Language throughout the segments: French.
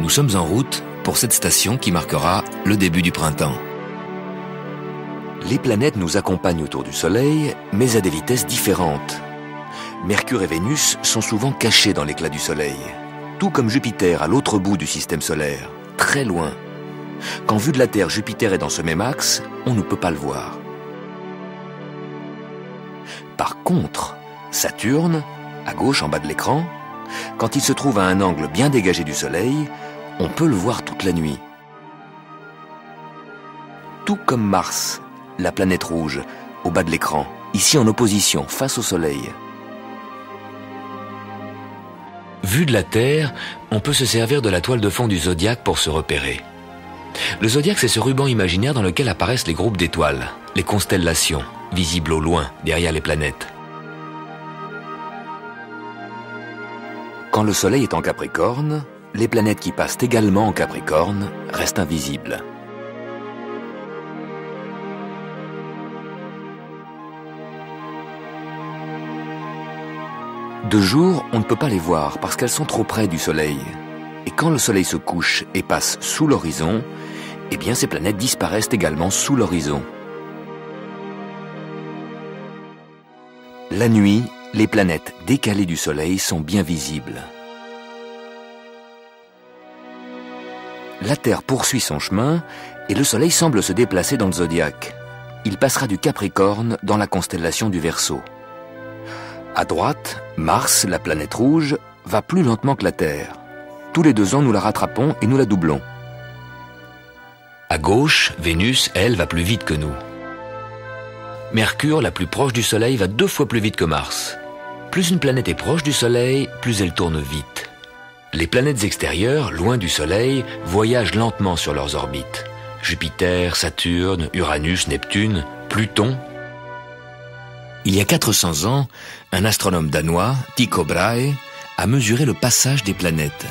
Nous sommes en route pour cette station qui marquera le début du printemps. Les planètes nous accompagnent autour du Soleil, mais à des vitesses différentes. Mercure et Vénus sont souvent cachés dans l'éclat du Soleil, tout comme Jupiter à l'autre bout du système solaire, très loin. Quand vu de la Terre, Jupiter est dans ce même axe, on ne peut pas le voir. Par contre, Saturne, à gauche en bas de l'écran, quand il se trouve à un angle bien dégagé du Soleil, on peut le voir toute la nuit. Tout comme Mars, la planète rouge, au bas de l'écran, ici en opposition, face au Soleil. Vu de la Terre, on peut se servir de la toile de fond du zodiaque pour se repérer. Le zodiaque, c'est ce ruban imaginaire dans lequel apparaissent les groupes d'étoiles, les constellations, visibles au loin, derrière les planètes. Quand le Soleil est en Capricorne, les planètes qui passent également en Capricorne restent invisibles. De jour, on ne peut pas les voir parce qu'elles sont trop près du Soleil. Et quand le Soleil se couche et passe sous l'horizon, eh bien ces planètes disparaissent également sous l'horizon. La nuit, les planètes décalées du Soleil sont bien visibles. La Terre poursuit son chemin et le Soleil semble se déplacer dans le zodiaque. Il passera du Capricorne dans la constellation du Verseau. À droite, Mars, la planète rouge, va plus lentement que la Terre. Tous les 2 ans, nous la rattrapons et nous la doublons. À gauche, Vénus, elle, va plus vite que nous. Mercure, la plus proche du Soleil, va 2 fois plus vite que Mars. Plus une planète est proche du Soleil, plus elle tourne vite. Les planètes extérieures, loin du Soleil, voyagent lentement sur leurs orbites. Jupiter, Saturne, Uranus, Neptune, Pluton. Il y a 400 ans, un astronome danois, Tycho Brahe, a mesuré le passage des planètes.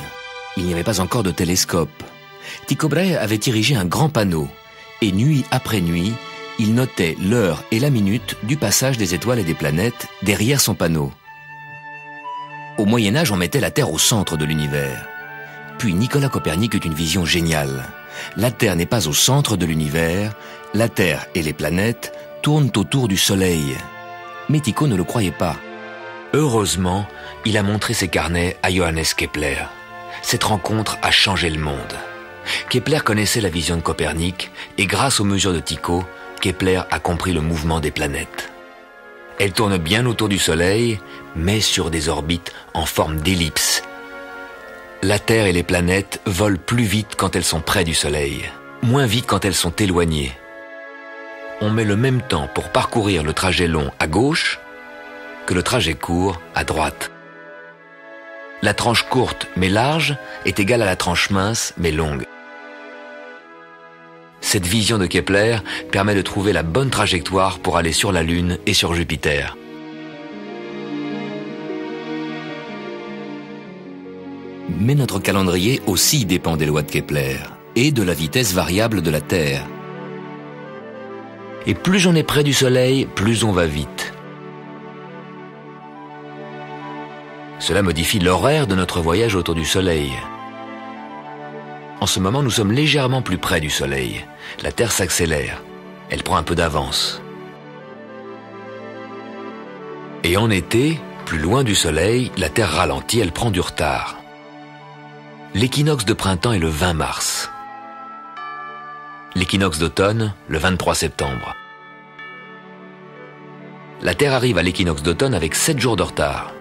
Il n'y avait pas encore de télescope. Tycho Brahe avait érigé un grand panneau, et nuit après nuit, il notait l'heure et la minute du passage des étoiles et des planètes derrière son panneau. Au Moyen-Âge, on mettait la Terre au centre de l'univers. Puis Nicolas Copernic eut une vision géniale. La Terre n'est pas au centre de l'univers, la Terre et les planètes tournent autour du Soleil. Mais Tycho ne le croyait pas. Heureusement, il a montré ses carnets à Johannes Kepler. Cette rencontre a changé le monde. Kepler connaissait la vision de Copernic et grâce aux mesures de Tycho, Kepler a compris le mouvement des planètes. Elles tournent bien autour du Soleil, mais sur des orbites en forme d'ellipse. La Terre et les planètes volent plus vite quand elles sont près du Soleil, moins vite quand elles sont éloignées. On met le même temps pour parcourir le trajet long à gauche que le trajet court à droite. La tranche courte mais large est égale à la tranche mince mais longue. Cette vision de Kepler permet de trouver la bonne trajectoire pour aller sur la Lune et sur Jupiter. Mais notre calendrier aussi dépend des lois de Kepler et de la vitesse variable de la Terre. Et plus on est près du Soleil, plus on va vite. Cela modifie l'horaire de notre voyage autour du Soleil. En ce moment, nous sommes légèrement plus près du Soleil. La Terre s'accélère. Elle prend un peu d'avance. Et en été, plus loin du Soleil, la Terre ralentit, elle prend du retard. L'équinoxe de printemps est le 20 mars. L'équinoxe d'automne, le 23 septembre. La Terre arrive à l'équinoxe d'automne avec 7 jours de retard.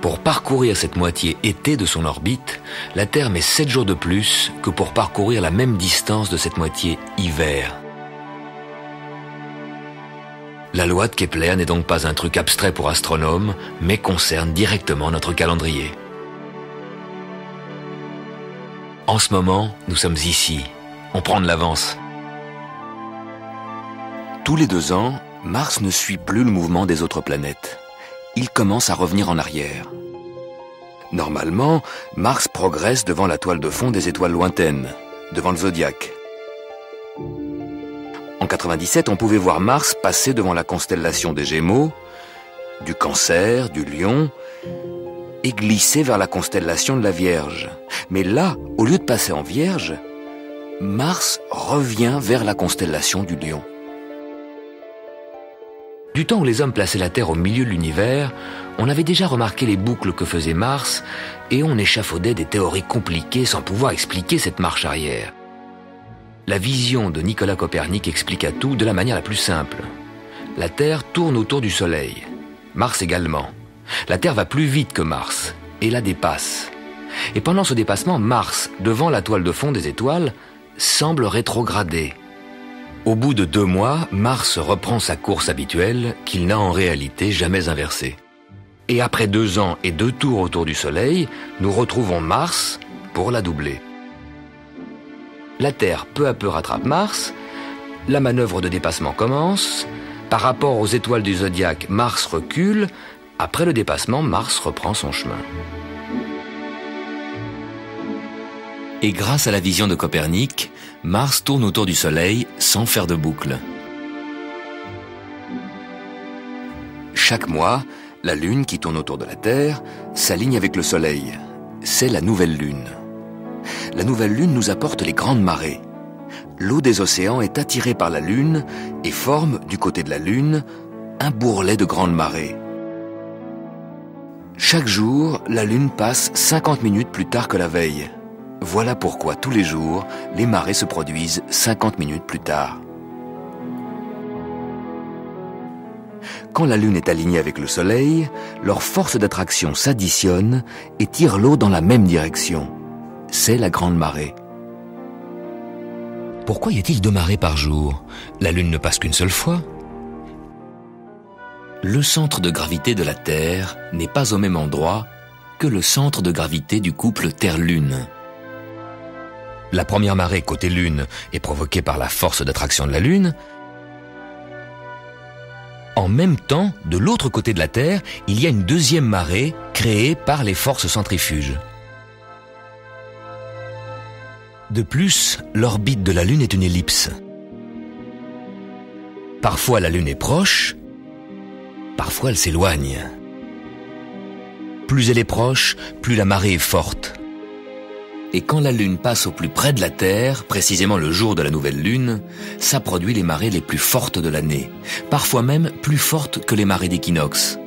Pour parcourir cette moitié été de son orbite, la Terre met 7 jours de plus que pour parcourir la même distance de cette moitié hiver. La loi de Kepler n'est donc pas un truc abstrait pour astronomes, mais concerne directement notre calendrier. En ce moment, nous sommes ici. On prend de l'avance. Tous les 2 ans, Mars ne suit plus le mouvement des autres planètes. Il commence à revenir en arrière. Normalement, Mars progresse devant la toile de fond des étoiles lointaines, devant le zodiaque. En 97, on pouvait voir Mars passer devant la constellation des Gémeaux, du Cancer, du Lion, et glisser vers la constellation de la Vierge. Mais là, au lieu de passer en Vierge, Mars revient vers la constellation du Lion. Du temps où les hommes plaçaient la Terre au milieu de l'univers, on avait déjà remarqué les boucles que faisait Mars et on échafaudait des théories compliquées sans pouvoir expliquer cette marche arrière. La vision de Nicolas Copernic expliqua tout de la manière la plus simple. La Terre tourne autour du Soleil, Mars également. La Terre va plus vite que Mars et la dépasse. Et pendant ce dépassement, Mars, devant la toile de fond des étoiles, semble rétrograder. Au bout de 2 mois, Mars reprend sa course habituelle qu'il n'a en réalité jamais inversée. Et après 2 ans et 2 tours autour du Soleil, nous retrouvons Mars pour la doubler. La Terre peu à peu rattrape Mars, la manœuvre de dépassement commence, par rapport aux étoiles du zodiaque, Mars recule, après le dépassement, Mars reprend son chemin. Et grâce à la vision de Copernic, Mars tourne autour du Soleil sans faire de boucle. Chaque mois, la Lune qui tourne autour de la Terre s'aligne avec le Soleil. C'est la nouvelle Lune. La nouvelle Lune nous apporte les grandes marées. L'eau des océans est attirée par la Lune et forme, du côté de la Lune, un bourrelet de grandes marées. Chaque jour, la Lune passe 50 minutes plus tard que la veille. Voilà pourquoi tous les jours, les marées se produisent 50 minutes plus tard. Quand la Lune est alignée avec le Soleil, leurs forces d'attraction s'additionnent et tirent l'eau dans la même direction. C'est la grande marée. Pourquoi y a-t-il 2 marées par jour? La Lune ne passe qu'une seule fois. Le centre de gravité de la Terre n'est pas au même endroit que le centre de gravité du couple Terre-Lune. La première marée côté Lune est provoquée par la force d'attraction de la Lune. En même temps, de l'autre côté de la Terre, il y a une deuxième marée créée par les forces centrifuges. De plus, l'orbite de la Lune est une ellipse. Parfois la Lune est proche, parfois elle s'éloigne. Plus elle est proche, plus la marée est forte. Et quand la Lune passe au plus près de la Terre, précisément le jour de la nouvelle Lune, ça produit les marées les plus fortes de l'année, parfois même plus fortes que les marées d'équinoxe.